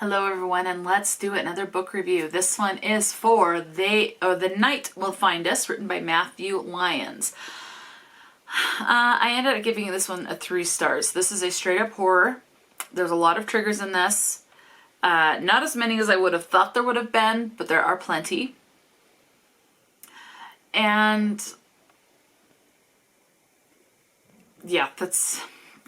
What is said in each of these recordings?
Hello everyone, and let's do another book review. This one is for The Night Will Find Us, written by Matthew Lyons. I ended up giving this one a 3 stars. This is a straight up horror. There's a lot of triggers in this. Not as many as I would have thought there would have been, but there are plenty. And yeah,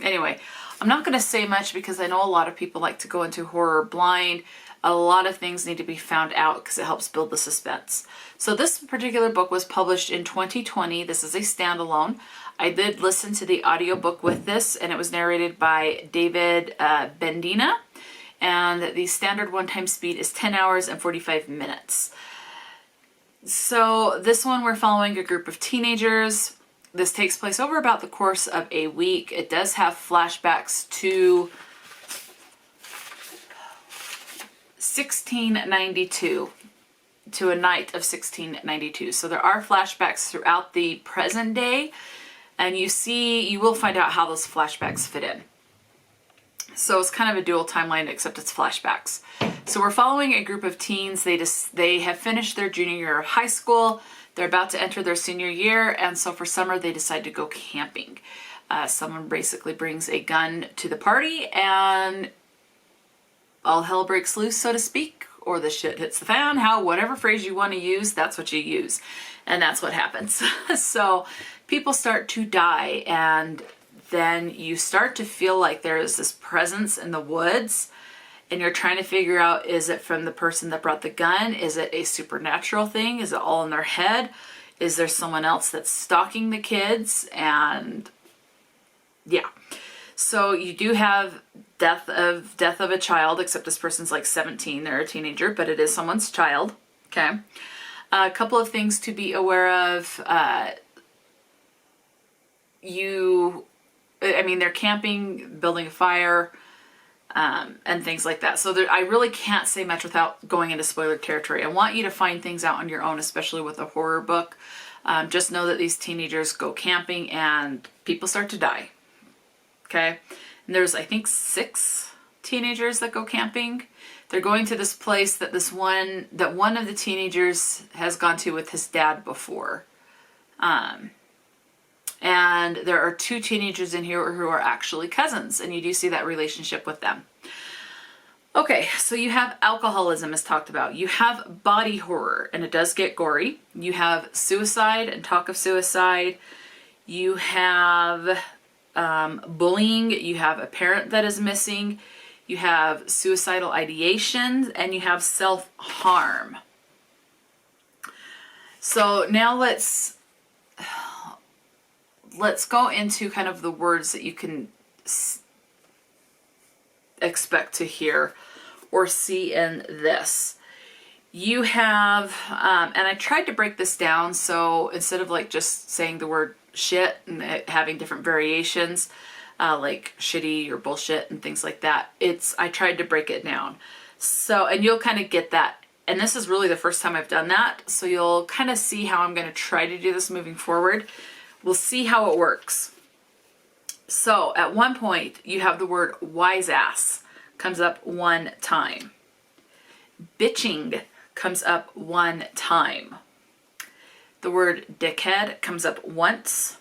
anyway, I'm not going to say much because I know a lot of people like to go into horror blind. A lot of things need to be found out because it helps build the suspense. So this particular book was published in 2020. This is a standalone. I did listen to the audiobook with this, and it was narrated by David Bendina. And the standard one-time speed is 10 hours and 45 minutes. So this one, we're following a group of teenagers. This takes place over about the course of a week. It does have flashbacks to 1692, to a night of 1692. So there are flashbacks throughout the present day, and you will find out how those flashbacks fit in. So it's kind of a dual timeline, except it's flashbacks. So we're following a group of teens. They have finished their junior year of high school. They're about to enter their senior year, and so for summer they decide to go camping. Someone basically brings a gun to the party, and all hell breaks loose, so to speak, or the shit hits the fan. Whatever phrase you want to use, that's what you use, and that's what happens. So people start to die, and then you start to feel like there is this presence in the woods, and you're trying to figure out, is it from the person that brought the gun? Is it a supernatural thing? Is it all in their head? Is there someone else that's stalking the kids? And yeah. So you do have death of a child, except this person's like 17. They're a teenager, but it is someone's child. Okay. A couple of things to be aware of. They're camping, building a fire, and things like that. So I really can't say much without going into spoiler territory. I want you to find things out on your own, especially with a horror book. Just know that these teenagers go camping and people start to die. Okay? And there's, I think, 6 teenagers that go camping. They're going to this place that one of the teenagers has gone to with his dad before. And there are 2 teenagers in here who are actually cousins, and you do see that relationship with them. Okay, so you have alcoholism as talked about. You have body horror, and it does get gory. You have suicide and talk of suicide. You have bullying. You have a parent that is missing. You have suicidal ideation, and you have self-harm. So now let's go into kind of the words that you can expect to hear or see in this. You have, and I tried to break this down, so instead of like just saying the word shit and it having different variations, like shitty or bullshit and things like that, I tried to break it down. So, and you'll kind of get that. And this is really the first time I've done that, so you'll kind of see how I'm going to try to do this moving forward. We'll see how it works. So at one point, you have the word wise ass comes up 1 time. Bitching comes up 1 time. The word dickhead comes up once.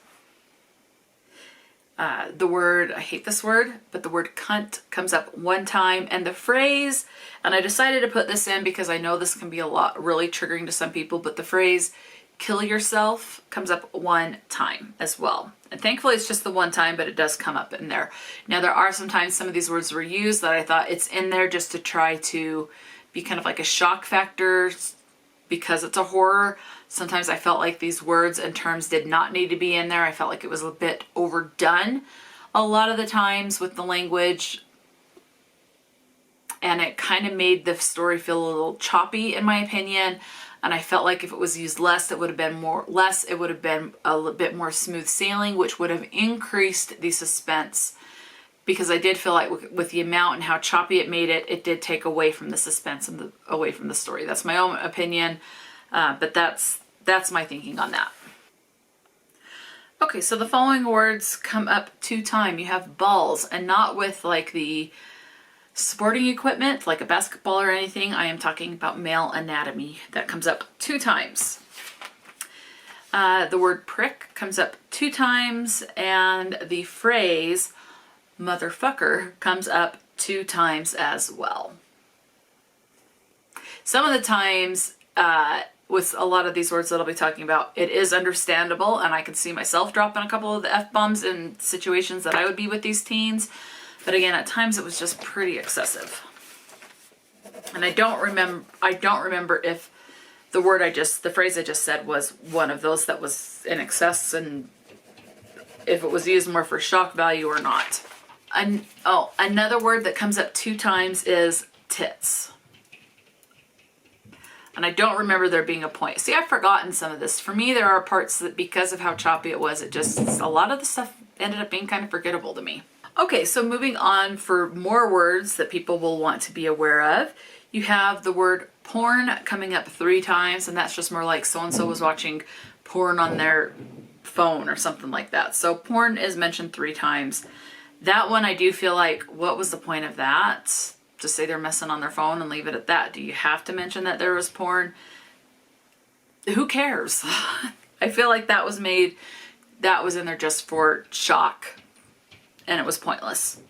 The word, I hate this word, but the word cunt comes up 1 time. And the phrase, and I decided to put this in because I know this can be really triggering to some people, but the phrase kill yourself comes up 1 time as well. And thankfully it's just the 1 time, but it does come up in there. Now there are sometimes some of these words were used that I thought it's in there just to try to be kind of like a shock factor because it's a horror. Sometimes I felt like these words and terms did not need to be in there. I felt like it was a bit overdone a lot of the times with the language. And it kind of made the story feel a little choppy in my opinion. And I felt like if it was used less, it would have been a little bit more smooth sailing, which would have increased the suspense, because I did feel like with the amount and how choppy it made it, it did take away from the suspense and away from the story. That's my own opinion, but that's my thinking on that. Okay, so the following words come up 2 times. You have balls, and not with like the Sporting equipment, like a basketball or anything, I am talking about male anatomy. That comes up 2 times. The word prick comes up 2 times, and the phrase motherfucker comes up 2 times as well. Some of the times, with a lot of these words that I'll be talking about, it is understandable, and I can see myself dropping a couple of the F-bombs in situations that I would be with these teens. But again, at times it was just pretty excessive. And I don't remember if the phrase I just said was one of those that was in excess, and if it was used more for shock value or not. Another word that comes up 2 times is tits. And I don't remember there being a point. See, I've forgotten some of this. For me, there are parts that, because of how choppy it was, a lot of the stuff ended up being kind of forgettable to me. Okay, so moving on for more words that people will want to be aware of. You have the word porn coming up 3 times, and that's just more like so-and-so was watching porn on their phone or something like that. So porn is mentioned 3 times. That one I do feel like, what was the point of that? Just say they're messing on their phone and leave it at that. Do you have to mention that there was porn? Who cares? I feel like that was in there just for shock, and it was pointless.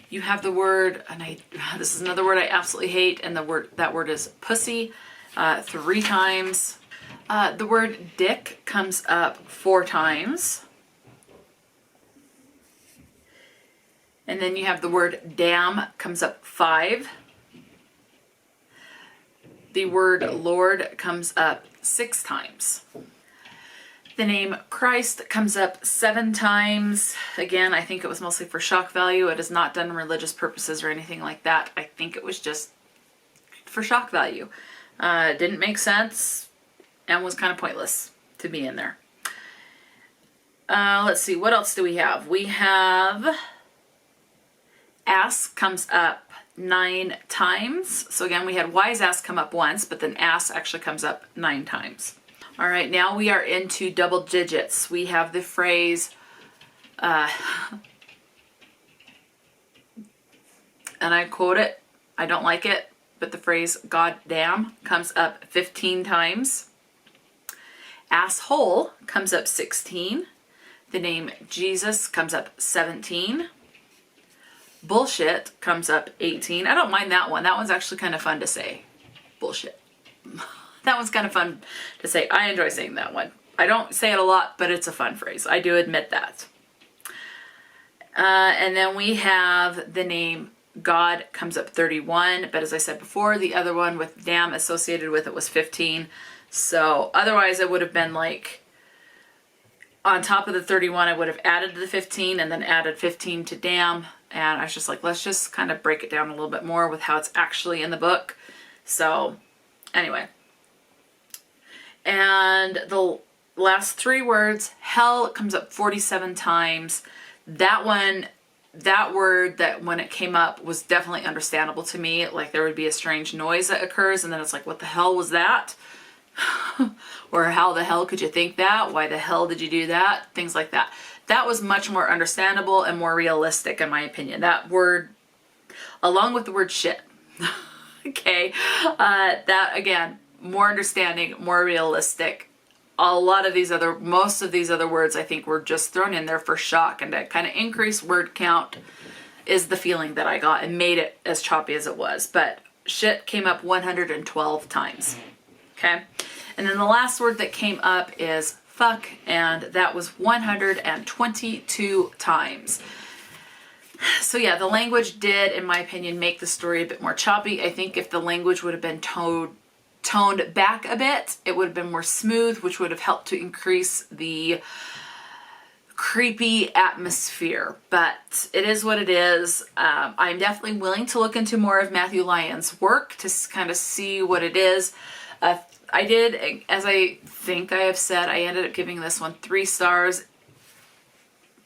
You have the word, and this is another word I absolutely hate, and that word is pussy, 3 times. The word dick comes up 4 times. And then you have the word damn comes up 5. The word Lord comes up 6 times. The name Christ comes up 7 times. Again, I think it was mostly for shock value. It is not done in religious purposes or anything like that. I think it was just for shock value. Didn't make sense and was kind of pointless to be in there. Let's see, what else do we have? We have ass comes up 9 times. So again, we had wise ass come up once, but then ass actually comes up 9 times. All right, now we are into double digits. We have the phrase, and I quote it, I don't like it, but the phrase goddamn comes up 15 times. Asshole comes up 16. The name Jesus comes up 17. Bullshit comes up 18. I don't mind that one. That one's actually kind of fun to say. Bullshit. That one's kind of fun to say. I enjoy saying that one. I don't say it a lot, but it's a fun phrase. I do admit that. And then we have the name God comes up 31. But as I said before, the other one with damn associated with it was 15. So otherwise it would have been like, on top of the 31, I would have added the 15 and then added 15 to damn. And I was just like, let's just kind of break it down a little bit more with how it's actually in the book. So anyway. And the last 3 words, hell comes up 47 times. That word that when it came up was definitely understandable to me. Like there would be a strange noise that occurs and then it's like, what the hell was that? Or how the hell could you think that? Why the hell did you do that? Things like that. That was much more understandable and more realistic in my opinion. That word, along with the word shit. Okay. That again, more understanding, more realistic. Most of these other words I think were just thrown in there for shock and to kind of increase word count is the feeling that I got and made it as choppy as it was. But shit came up 112 times. Okay. And then the last word that came up is fuck, and that was 122 times. So yeah, the language did, in my opinion, make the story a bit more choppy. I think if the language would have been toned back a bit, it would have been more smooth, which would have helped to increase the creepy atmosphere. But it is what it is. I'm definitely willing to look into more of Matthew Lyons' work to kind of see what it is. I did, as I think I have said, I ended up giving this one 3 stars.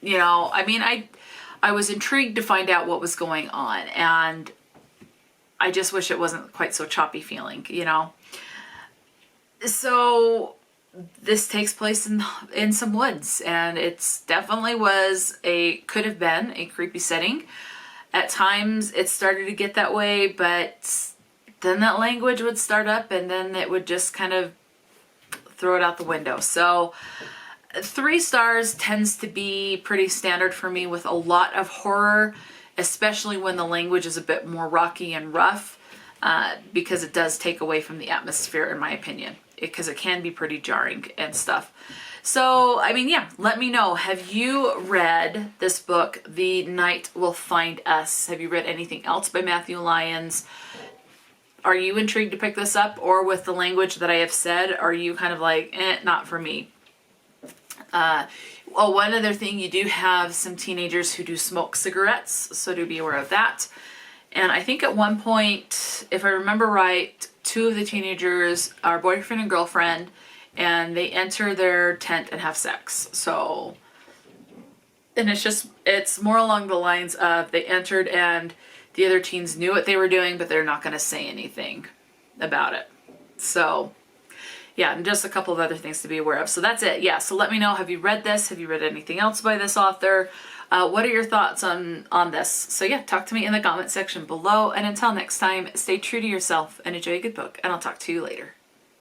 You know, I mean, I was intrigued to find out what was going on, and I just wish it wasn't quite so choppy feeling, you know. So this takes place in some woods, and it's definitely could have been a creepy setting. At times it started to get that way, but then that language would start up and then it would just kind of throw it out the window. So 3 stars tends to be pretty standard for me with a lot of horror, especially when the language is a bit more rocky and rough, because it does take away from the atmosphere, in my opinion, because it can be pretty jarring and stuff. So, I mean, yeah, let me know. Have you read this book, The Night Will Find Us? Have you read anything else by Matthew Lyons? Are you intrigued to pick this up? Or with the language that I have said, are you kind of like, not for me? One other thing, you do have some teenagers who do smoke cigarettes, so do be aware of that. And I think at one point, if I remember right, 2 of the teenagers are boyfriend and girlfriend, and they enter their tent and have sex. So, and it's more along the lines of they entered and the other teens knew what they were doing, but they're not going to say anything about it. So, yeah, and just a couple of other things to be aware of. So that's it. Yeah, so let me know, have you read this? Have you read anything else by this author? What are your thoughts on this? So yeah, talk to me in the comment section below. And until next time, stay true to yourself and enjoy a good book. And I'll talk to you later.